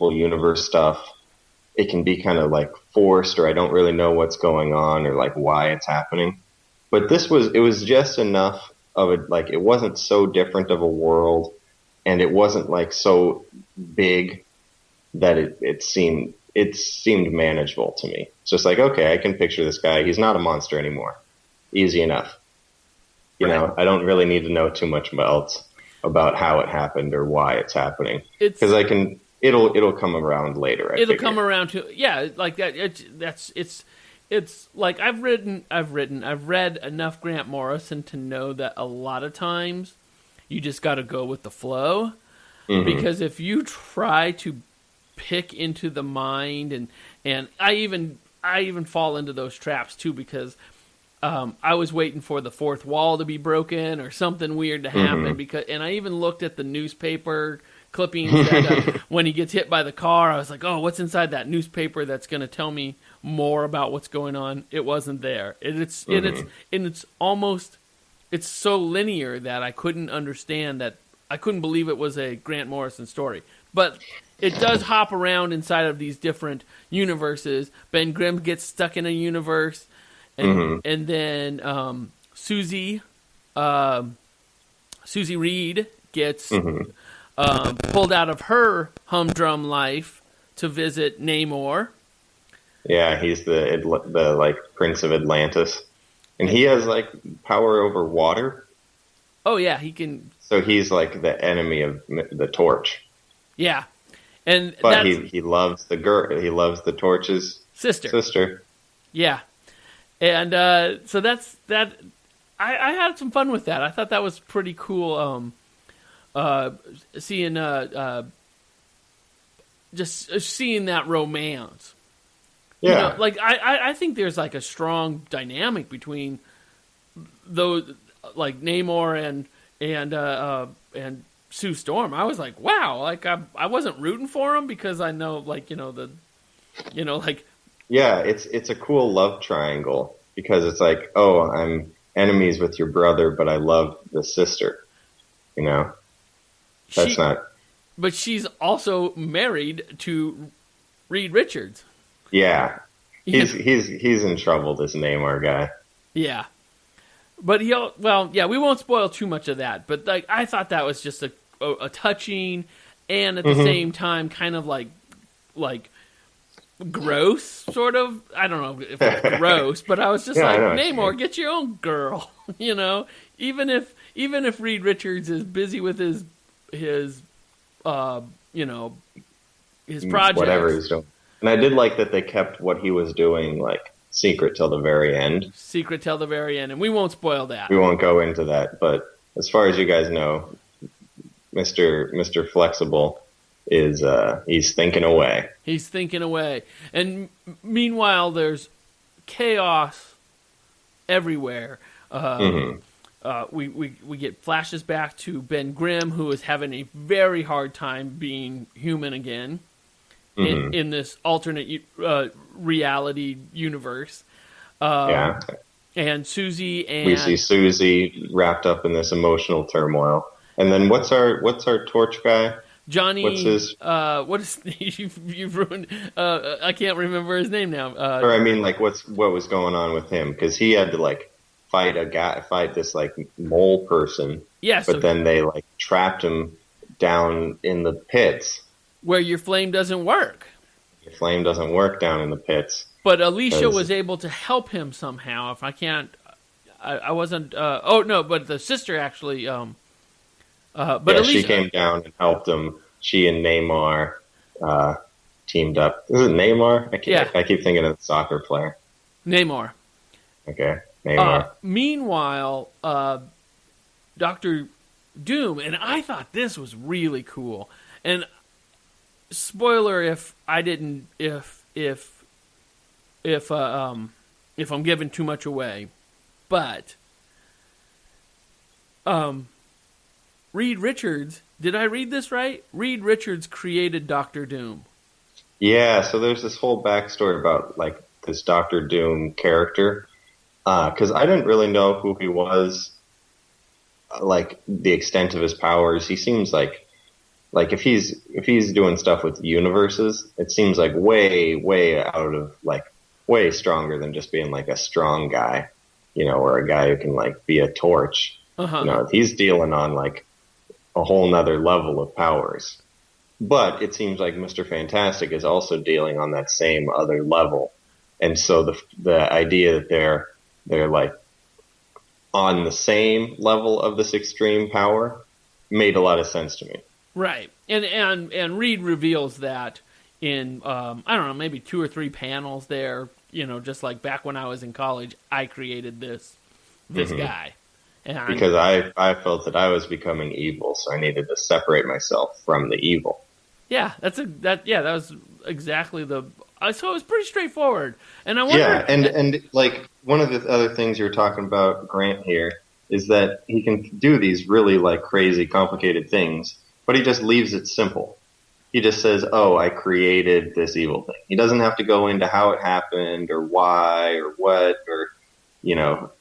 multiple universe stuff, it can be kind of like forced, or I don't really know what's going on or like why it's happening. But it was just enough of it, like it wasn't so different of a world, and it wasn't like so big that it seemed manageable to me. It's just like, okay, I can picture this guy. He's not a monster anymore. Easy enough. You know, I don't really need to know too much else about how it happened or why it's happening, because it'll come around later. It'll come around to, yeah, like that. It's like I've read enough Grant Morrison to know that a lot of times you just got to go with the flow, because if you try to pick into the mind, and I even fall into those traps too, because I was waiting for the fourth wall to be broken or something weird to happen, and I even looked at the newspaper clippings that, when he gets hit by the car, I was like, oh, what's inside that newspaper that's going to tell me more about what's going on? It wasn't there. It's so linear that I couldn't understand that. I couldn't believe it was a Grant Morrison story. But it does hop around inside of these different universes. Ben Grimm gets stuck in a universe, and then Susie Reed gets pulled out of her humdrum life to visit Namor. Yeah, he's the like Prince of Atlantis, and he has like power over water. Oh yeah, he can. So he's like the enemy of the Torch. Yeah, but he loves the girl. He loves the Torch's sister. Yeah, and so that's that. I had some fun with that. I thought that was pretty cool. Seeing just seeing that romance. Yeah, you know, like I think there's like a strong dynamic between those, like Namor and Sue Storm. I was like, wow, like I wasn't rooting for him because I know, like, like. Yeah, it's a cool love triangle, because it's like, oh, I'm enemies with your brother, but I love the sister. You know, But she's also married to Reed Richards. Yeah, he's in trouble, this Namor guy. Yeah, but we won't spoil too much of that. But like, I thought that was just a touching, and at the same time, kind of like gross, sort of. I don't know if it's gross, but I was just like, Namor, get your own girl. You know, even if Reed Richards is busy with his projects, whatever he's doing. And I did like that they kept what he was doing like secret till the very end. And we won't spoil that. We won't go into that, but as far as you guys know, Mr. Flexible is he's thinking away. And meanwhile, there's chaos everywhere. We get flashes back to Ben Grimm, who is having a very hard time being human again in this alternate reality universe. And Susie, and we see Susie wrapped up in this emotional turmoil. And then what's our Torch guy? Johnny. What's his? What is you've ruined? I can't remember his name now. Or I mean, like, what was going on with him? Because he had to like fight this like mole person. Yes, but then they like trapped him down in the pits where your flame doesn't work. Your flame doesn't work down in the pits. But Alicia was able to help him somehow. If I can't, I wasn't. But the sister actually. But Alicia, she came down and helped him. She and Namor teamed up. Is it Namor? I keep thinking of the soccer player. Namor. Okay, Namor. Meanwhile, Dr. Doom, and I thought this was really cool. And spoiler if I'm giving too much away, but Reed Richards, did I read this right? Reed Richards created Dr. Doom. Yeah, so there's this whole backstory about like this Dr. Doom character, because I didn't really know who he was, like the extent of his powers. He seems like like if he's doing stuff with universes, it seems like way out of like way stronger than just being like a strong guy, or a guy who can like be a torch. Uh-huh. He's dealing on like a whole nother level of powers. But it seems like Mr. Fantastic is also dealing on that same other level. And so the idea that they're like on the same level of this extreme power made a lot of sense to me. Right. And Reed reveals that in I don't know, maybe 2 or 3 panels there, just like back when I was in college, I created this guy. And because I felt that I was becoming evil, so I needed to separate myself from the evil. Yeah, that was exactly so it was pretty straightforward. And I wonder. Yeah, and like one of the other things you were talking about, Grant, here is that he can do these really like crazy, complicated things, but he just leaves it simple. He just says, "Oh, I created this evil thing." He doesn't have to go into how it happened or why or what or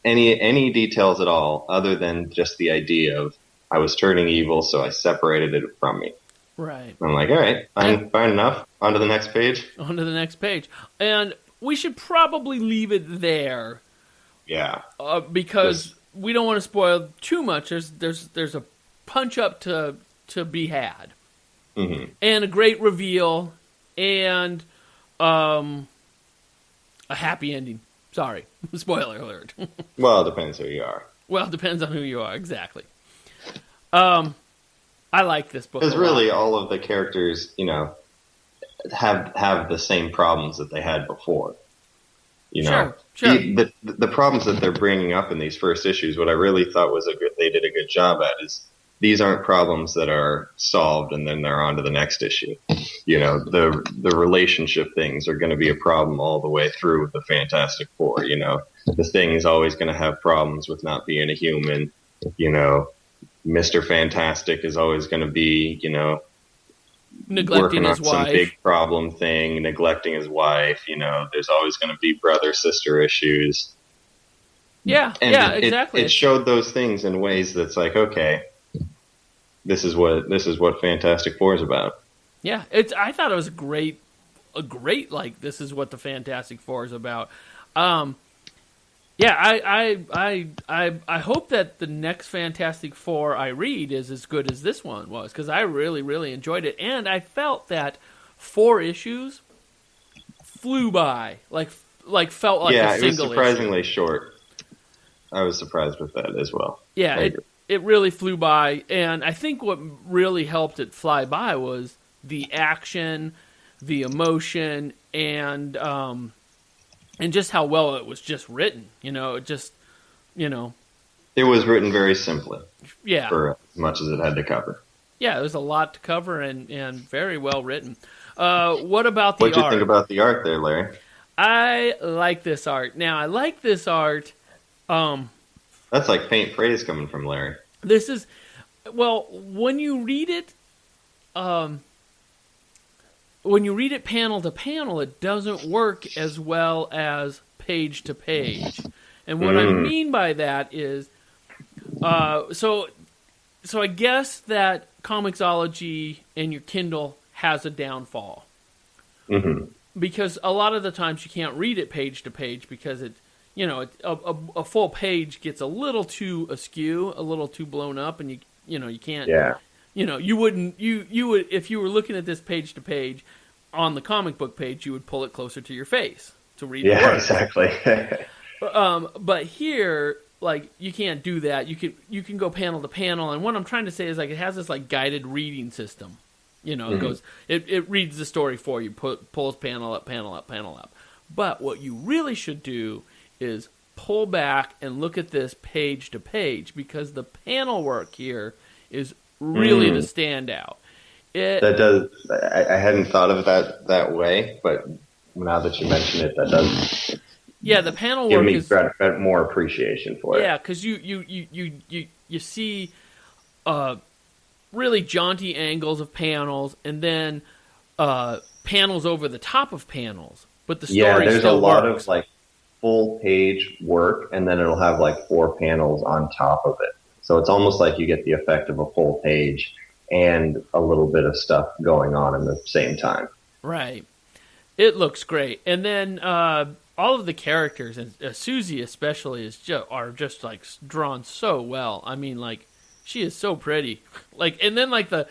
any details at all, other than just the idea of I was turning evil, so I separated it from me. Right. I'm like, all right, fine enough. On to the next page. On to the next page. And we should probably leave it there. Yeah. Because we don't want to spoil too much. There's a punch up to be had. Mm-hmm. And a great reveal. And a happy ending. Sorry. Spoiler alert. Well, it depends who you are. Well, it depends on who you are. Exactly. I like this book. Because really, all of the characters, have the same problems that they had before. Sure. The problems that they're bringing up in these first issues, what I really thought was they did a good job at is these aren't problems that are solved and then they're on to the next issue. The relationship things are going to be a problem all the way through the Fantastic Four. The Thing is always going to have problems with not being a human. Mr. Fantastic is always going to be, neglecting working on his some wife. big problem thing, neglecting his wife. There's always going to be brother-sister issues. Yeah, And exactly. It showed those things in ways that's like, okay, this is what Fantastic Four is about. Yeah, I thought it was a great like this is what the Fantastic Four is about. Yeah, I hope that the next Fantastic Four I read is as good as this one was, because I really, really enjoyed it. And I felt that 4 issues flew by, like felt like a single issue. Yeah, it was surprisingly short. I was surprised with that as well. Yeah, it really flew by. And I think what really helped it fly by was the action, the emotion, and just how well it was just written. It was written very simply. Yeah. For as much as it had to cover. Yeah, there's a lot to cover and very well written. What about the art? What'd you think about the art there, Larry? I like this art. Now, I like this art. That's like faint praise coming from Larry. This is, well, when you read it panel to panel, it doesn't work as well as page to page. And what I mean by that is, so I guess that Comixology and your Kindle has a downfall. Mm-hmm. Because a lot of the times you can't read it page to page because a full page gets a little too askew, a little too blown up, and you can't. Yeah. You would if you were looking at this page to page on the comic book page, you would pull it closer to your face to read the words. Yeah, exactly. But here, like, you can't do that. You can go panel to panel, and what I'm trying to say is, like, it has this like guided reading system. It goes, it reads the story for you, pulls panel up, panel up, panel up. But what you really should do is pull back and look at this page to page, because the panel work here is really the standout. That does. I hadn't thought of it that way, but now that you mention it, that does. Yeah, the panel give work me is more appreciation for it. Yeah, because you see really jaunty angles of panels, and then panels over the top of panels. But the story there's still a lot works. of like full page work, and then it'll have like 4 panels on top of it. So it's almost like you get the effect of a full page, and a little bit of stuff going on in the same time. Right. It looks great. And then all of the characters, and Susie especially, are just like drawn so well. I mean, like, she is so pretty. Like, and then like I'm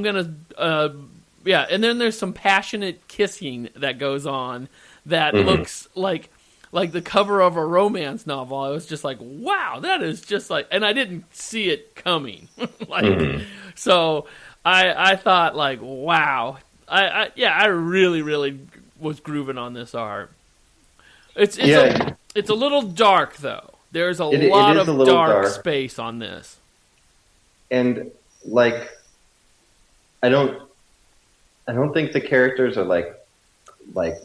gonna and then there's some passionate kissing that goes on that looks like the cover of a romance novel. I was just like, wow, that is just like, and I didn't see it coming. So I thought, like, wow. I really, really was grooving on this art. It's a little dark, though. There's a lot of dark space on this. And like, I don't think the characters are like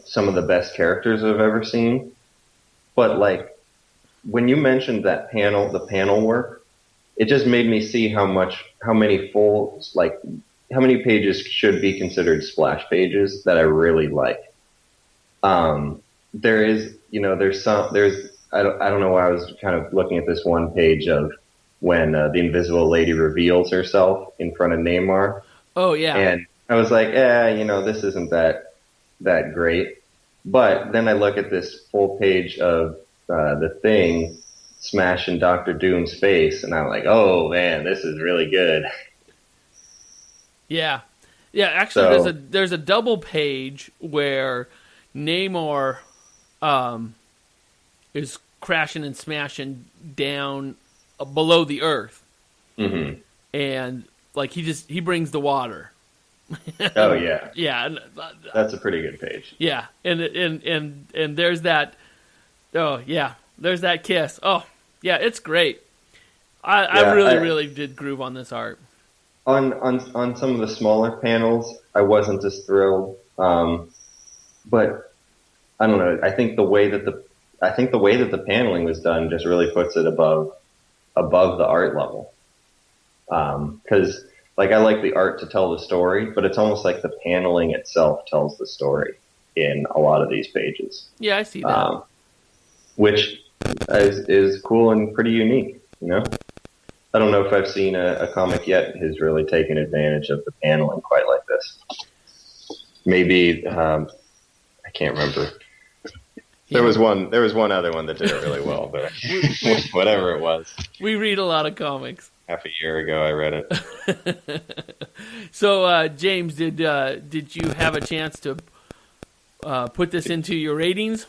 some of the best characters I've ever seen. But like, when you mentioned the panel work, it just made me see how many pages should be considered splash pages that I really like. There's I don't know why I was kind of looking at this one page of when the Invisible Lady reveals herself in front of Neymar. Oh yeah. And I was like, this isn't that great. But then I look at this full page of the Thing smashing Dr. Doom's face, and I'm like, oh man, this is really good. Yeah. Actually, there's a double page where Namor is crashing and smashing down below the earth, and like he brings the water. Oh yeah, yeah. That's a pretty good page. Yeah, and there's that. Oh yeah, there's that kiss. Oh yeah, it's great. I really did groove on this art. On some of the smaller panels, I wasn't as thrilled. But I don't know. I think the way that the paneling was done just really puts it above the art level. Because like, I like the art to tell the story, but it's almost like the paneling itself tells the story in a lot of these pages. Yeah, I see that. Which is cool and pretty unique, you know? I don't know if I've seen a comic yet who's really taken advantage of the paneling quite like this. Maybe, I can't remember. There was one other one that did it really well, but whatever it was. We read a lot of comics. Half a year ago, I read it. So, James, did you have a chance to put this into your ratings?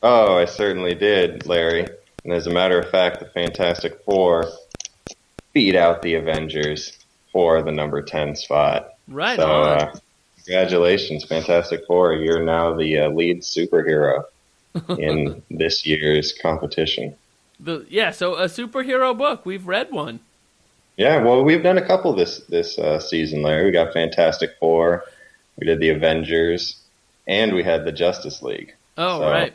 Oh, I certainly did, Larry. And as a matter of fact, the Fantastic Four beat out the Avengers for the number 10 spot. Right on. Congratulations, Fantastic Four. You're now the lead superhero in this year's competition. So a superhero book. We've read one. Yeah, well, we've done a couple this season, Larry. We got Fantastic Four, we did the Avengers, and we had the Justice League. Oh, right.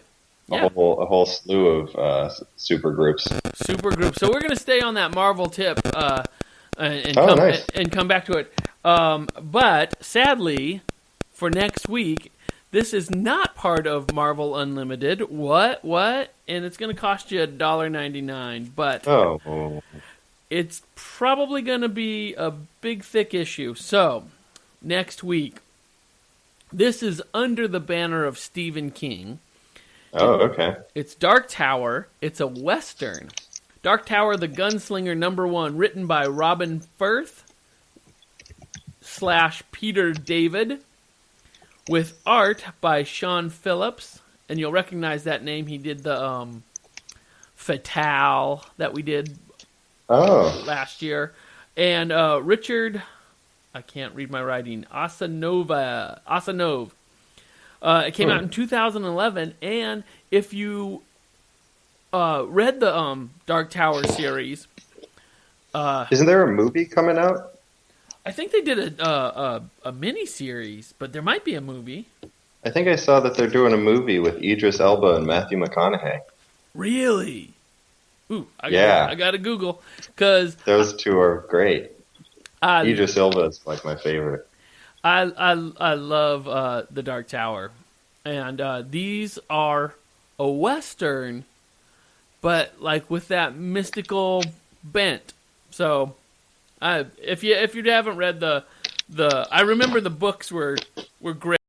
Yeah. A whole slew of super groups. So we're going to stay on that Marvel tip and come back to it. But sadly, for next week, this is not part of Marvel Unlimited. What? And it's going to cost you $1.99. But it's probably going to be a big, thick issue. So next week, this is under the banner of Stephen King. Oh, okay. It's Dark Tower. It's a Western. Dark Tower, the Gunslinger #1, written by Robin Firth / Peter David, with art by Sean Phillips. And you'll recognize that name. He did the Fatale that we did last year. And Richard, I can't read my writing, Asanov. It came out in 2011, and if you read the Dark Tower series, isn't there a movie coming out? I think they did a mini series, but there might be a movie. I think I saw that they're doing a movie with Idris Elba and Matthew McConaughey. Really? Ooh, I got to Google, because those two are great. Idris Elba is like my favorite. I love the Dark Tower, and these are a Western, but like with that mystical bent. So If you haven't read the I remember the books were great.